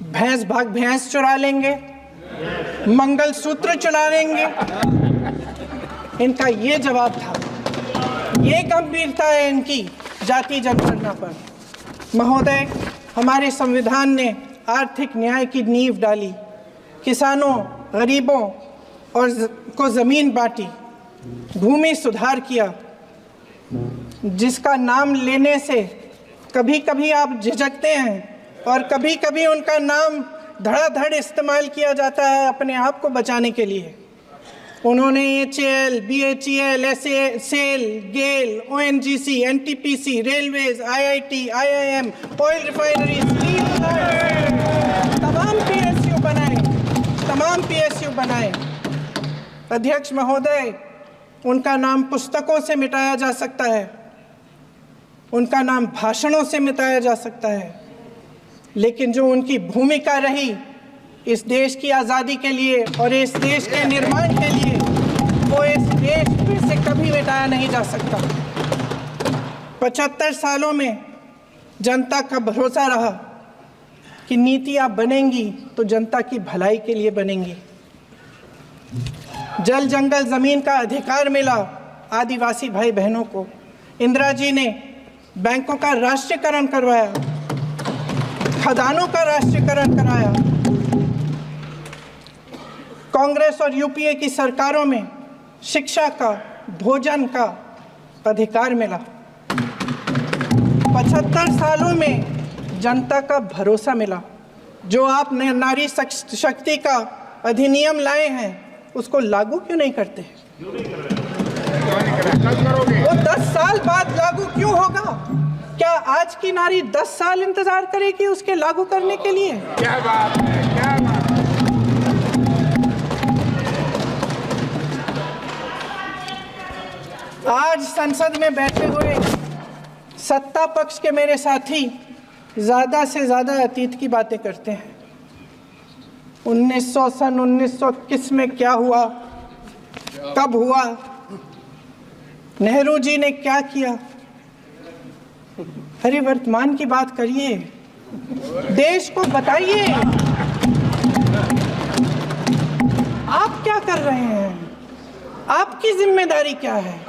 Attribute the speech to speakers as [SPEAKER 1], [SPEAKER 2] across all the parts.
[SPEAKER 1] भैंस चुरा लेंगे, मंगलसूत्र चुरा लेंगे। इनका ये जवाब था, ये गंभीरता है इनकी जाति जनगणना पर। महोदय, हमारे संविधान ने आर्थिक न्याय की नींव डाली, किसानों, गरीबों और को ज़मीन बांटी, भूमि सुधार किया, जिसका नाम लेने से कभी कभी आप झिझकते हैं और कभी कभी उनका नाम धड़ाधड़ इस्तेमाल किया जाता है अपने आप को बचाने के लिए। उन्होंने HAL, BHEL, SAIL, GAIL, ONGC, NTPC, railways, IIT, IIM, oil refineries, तमाम PSU बनाए। अध्यक्ष महोदय, उनका नाम पुस्तकों से मिटाया जा सकता है, उनका नाम भाषणों से मिटाया जा सकता है, लेकिन जो उनकी भूमिका रही इस देश की आज़ादी के लिए और इस देश के निर्माण के लिए, वो इस देश में से कभी मिटाया नहीं जा सकता। 75 सालों में जनता का भरोसा रहा कि नीतियाँ बनेंगी तो जनता की भलाई के लिए बनेंगी। जल जंगल ज़मीन का अधिकार मिला आदिवासी भाई बहनों को। इंदिरा जी ने बैंकों का राष्ट्रीयकरण करवाया, खदानों का राष्ट्रीयकरण कराया। कांग्रेस और UPA की सरकारों में शिक्षा का, भोजन का अधिकार मिला। 75 सालों में जनता का भरोसा मिला। जो आप नारी शक्ति का अधिनियम लाए हैं उसको लागू क्यों नहीं करते? वो 10 साल बाद लागू क्यों होगा? क्या आज की नारी 10 साल इंतजार करेगी उसके लागू करने के लिए?
[SPEAKER 2] क्या बात है, क्या बात।
[SPEAKER 1] आज संसद में बैठे हुए सत्ता पक्ष के मेरे साथी ज़्यादा से ज़्यादा अतीत की बातें करते हैं। 1900 किस में क्या हुआ, कब हुआ, नेहरू जी ने क्या किया। अरे वर्तमान की बात करिए, देश को बताइए आप क्या कर रहे हैं, आपकी जिम्मेदारी क्या है?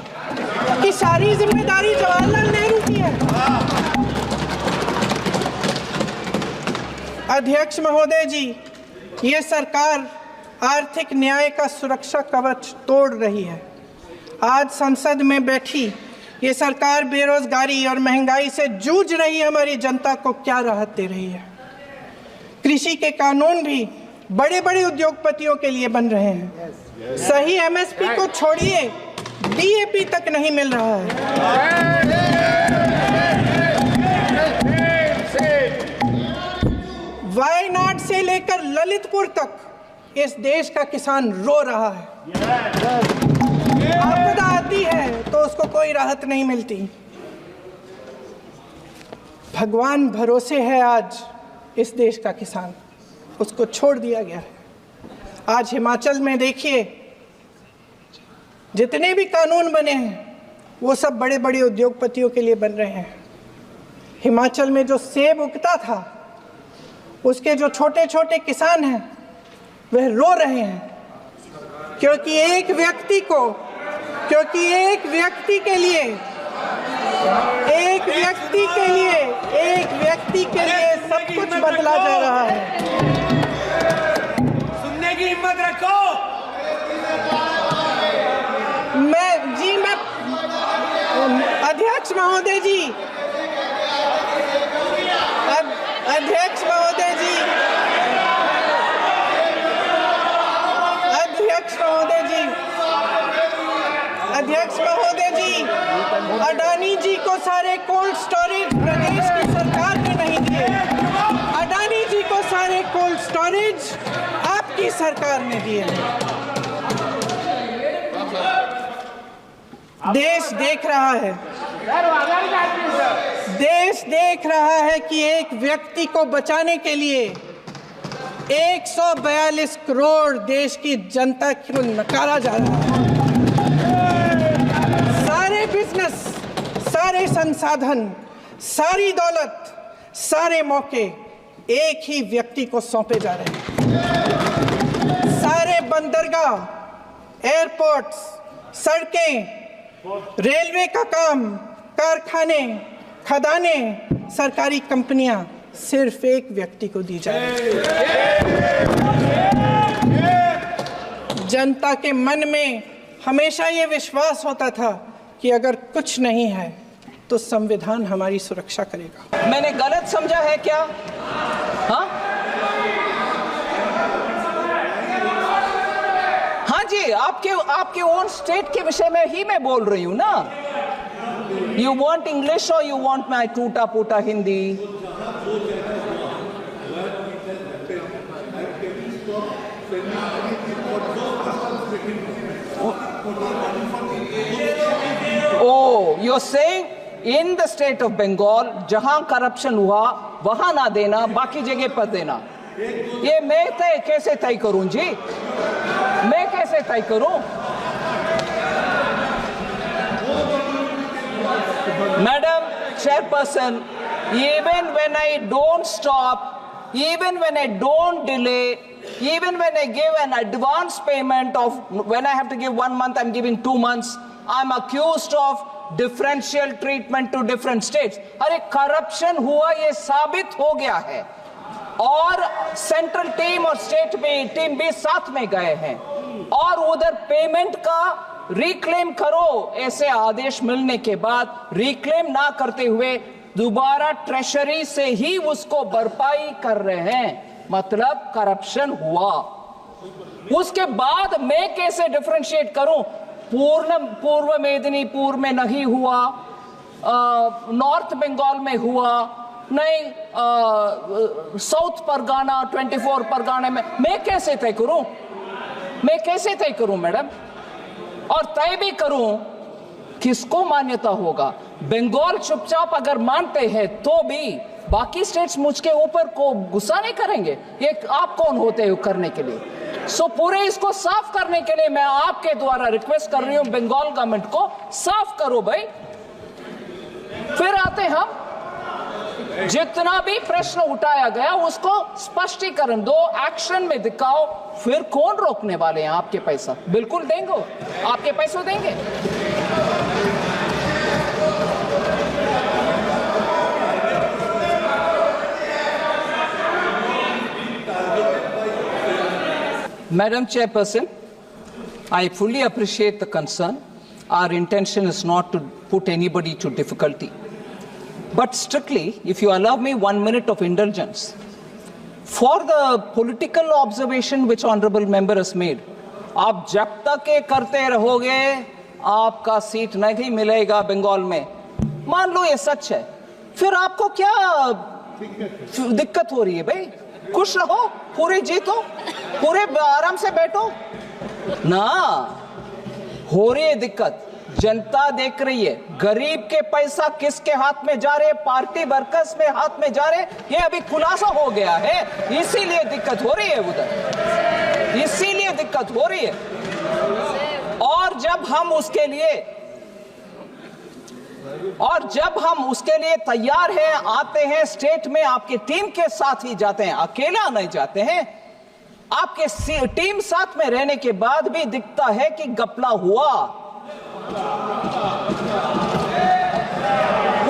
[SPEAKER 1] कि सारी जिम्मेदारी जवाहरलाल नेहरू की है। अध्यक्ष महोदय जी, ये सरकार आर्थिक न्याय का सुरक्षा कवच तोड़ रही है। आज संसद में बैठी ये सरकार बेरोजगारी और महंगाई से जूझ रही हमारी जनता को क्या राहत दे रही है? कृषि के कानून भी बड़े बड़े उद्योगपतियों के लिए बन रहे हैं। सही MSP को छोड़िए, DAP तक नहीं मिल रहा है। वायनाड से लेकर ललितपुर तक इस देश का किसान रो रहा है। आपदा आती है तो उसको कोई राहत नहीं मिलती। भगवान भरोसे है आज इस देश का किसान, उसको छोड़ दिया गया है। आज हिमाचल में देखिए, जितने भी कानून बने हैं वो सब बड़े बड़े उद्योगपतियों के लिए बन रहे हैं। हिमाचल में जो सेब उगता था उसके जो छोटे छोटे किसान हैं वह रो रहे हैं, क्योंकि एक व्यक्ति के लिए सब कुछ बदला जा रहा है।
[SPEAKER 2] सुनने की हिम्मत रखो।
[SPEAKER 1] अध्यक्ष महोदय जी, अडानी जी को सारे कोल्ड स्टोरेज प्रदेश की सरकार ने नहीं दिए। अडानी जी को सारे कोल्ड स्टोरेज आपकी सरकार ने दिए। देश देख रहा है कि एक व्यक्ति को बचाने के लिए 142 करोड़ देश की जनता को नकारा जा रहा है। सारे बिजनेस, सारे संसाधन, सारी दौलत, सारे मौके एक ही व्यक्ति को सौंपे जा रहे हैं। सारे बंदरगाह, एयरपोर्ट्स, सड़कें, रेलवे का काम, कारखाने, खदाने, सरकारी कंपनियां सिर्फ एक व्यक्ति को दी जा रही है। जनता के मन में हमेशा ये विश्वास होता था कि अगर कुछ नहीं है तो संविधान हमारी सुरक्षा करेगा।
[SPEAKER 3] मैंने गलत समझा है क्या? हाँ हाँ जी, आपके ओन स्टेट के विषय में ही मैं बोल रही हूं ना। यू वांट इंग्लिश और यू वांट माई टूटा फूटा Hindi? Oh, you're saying in the state of Bengal जहां करप्शन हुआ वहां ना देना, बाकी जगह पर देना। ये मैं कैसे तय करूं जी? मैं कैसे तय करूं? Madam Chairperson, even when I don't stop, even when I don't delay, even when I give an advance payment of, when I have to give 1 month, I'm giving 2 months, I'm accused of differential treatment to different states. अरे corruption हुआ ये साबित हो गया है और central team और state में टीम भी साथ में गए हैं और उधर पेमेंट का रिक्लेम करो, ऐसे आदेश मिलने के बाद रिक्लेम ना करते हुए दोबारा ट्रेशरी से ही उसको भरपाई कर रहे हैं, मतलब करप्शन हुआ। उसके बाद मैं कैसे डिफरेंशिएट करूं? पूर्व मेदिनीपुर में नहीं हुआ, नॉर्थ बंगाल में हुआ नहीं, साउथ परगाना 24 परगाना में, मैं कैसे तय करूं? मैं कैसे तय करूं मैडम? और तय भी करूं किसको मान्यता होगा? बंगाल चुपचाप अगर मानते हैं तो भी बाकी स्टेट्स मुझके ऊपर को गुस्सा नहीं करेंगे? ये आप कौन होते हो करने के लिए? सो पूरे इसको साफ करने के लिए मैं आपके द्वारा रिक्वेस्ट कर रही हूं बंगाल गवर्नमेंट को, साफ करो भाई। फिर आते हम जितना भी प्रश्न उठाया गया उसको स्पष्टीकरण दो, एक्शन में दिखाओ, फिर कौन रोकने वाले हैं? आपके पैसा बिल्कुल देंगे, आपके पैसे देंगे। Madam Chairperson, I fully appreciate the concern. Our intention is not to put anybody to difficulty. But strictly, if you allow me 1 minute of indulgence, for the political observation which honorable member has made, आप जब तक ये करते रहोगे आपका seat नहीं मिलेगा बंगाल में, मान लो ये सच है, फिर आपको क्या दिक्कत हो रही है भाई? खुश रहो, पूरे जीतो, पूरे आराम से बैठो ना। हो रही है दिक्कत, जनता देख रही है, गरीब के पैसा किसके हाथ में जा रहे, पार्टी वर्कर्स में हाथ में जा रहे, ये अभी खुलासा हो गया है, इसीलिए दिक्कत हो रही है उधर, इसीलिए दिक्कत हो रही है। और जब हम उसके लिए तैयार हैं, आते हैं स्टेट में, आपकी टीम के साथ ही जाते हैं, अकेला नहीं जाते हैं, आपके टीम साथ में रहने के बाद भी दिखता है कि घपला हुआ,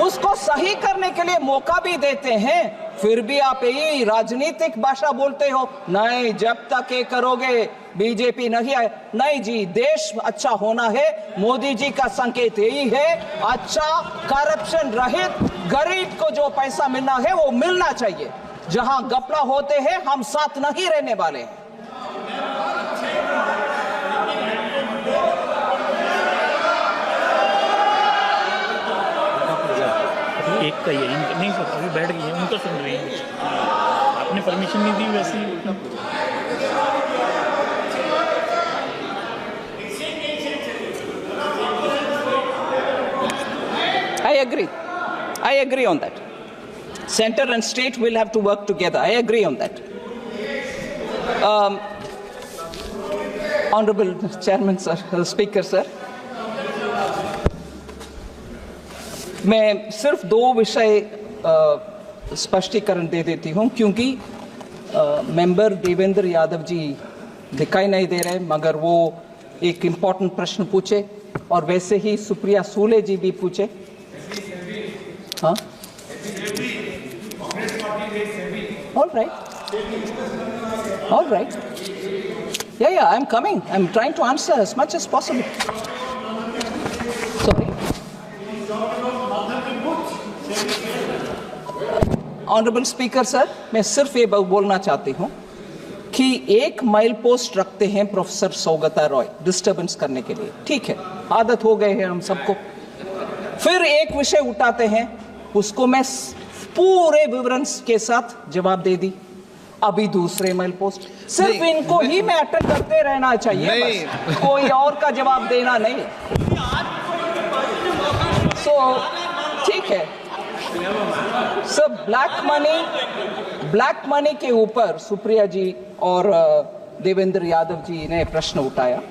[SPEAKER 3] उसको सही करने के लिए मौका भी देते हैं, फिर भी आप यही राजनीतिक भाषा बोलते हो, नहीं जब तक ये करोगे बीजेपी नहीं आए। नहीं जी, देश अच्छा होना है, मोदी जी का संकेत यही है, अच्छा करप्शन रहित गरीब को जो पैसा मिलना है वो मिलना चाहिए। जहां घपला होते हैं हम साथ नहीं रहने वाले हैं।
[SPEAKER 4] एक का ये नहीं पता, अभी बैठ गई है, उनको सुन रही है, आपने परमिशन नहीं दी वैसे ही।
[SPEAKER 3] I agree on that. Center and state will have to work together. I agree on that. Honorable Chairman sir, Speaker sir, मैं सिर्फ 2 विषय स्पष्टीकरण दे देती हूं, क्योंकि मेंबर देवेंद्र यादव जी दिखाई नहीं दे रहे, मगर वो एक इम्पोर्टेंट प्रश्न पूछे और वैसे ही सुप्रिया सूले जी भी पूछे। हाँ, all right, yeah, I'm coming. I'm trying to answer as much as possible. Sorry. Honourable speaker sir, मैं सिर्फ ये बोलना चाहती हूँ कि एक माइल पोस्ट रखते हैं प्रोफेसर सौगता रॉय डिस्टर्बेंस करने के लिए, ठीक है, आदत हो गए हैं हम सबको। फिर एक विषय उठाते हैं, उसको मैं पूरे विवरण के साथ जवाब दे दी। अभी दूसरे माइल पोस्ट, सिर्फ इनको ही मैं अटेंड करते रहना चाहिए, बस कोई और का जवाब देना नहीं। सो ठीक है सर, ब्लैक मनी के ऊपर सुप्रिया जी और देवेंद्र यादव जी ने प्रश्न उठाया।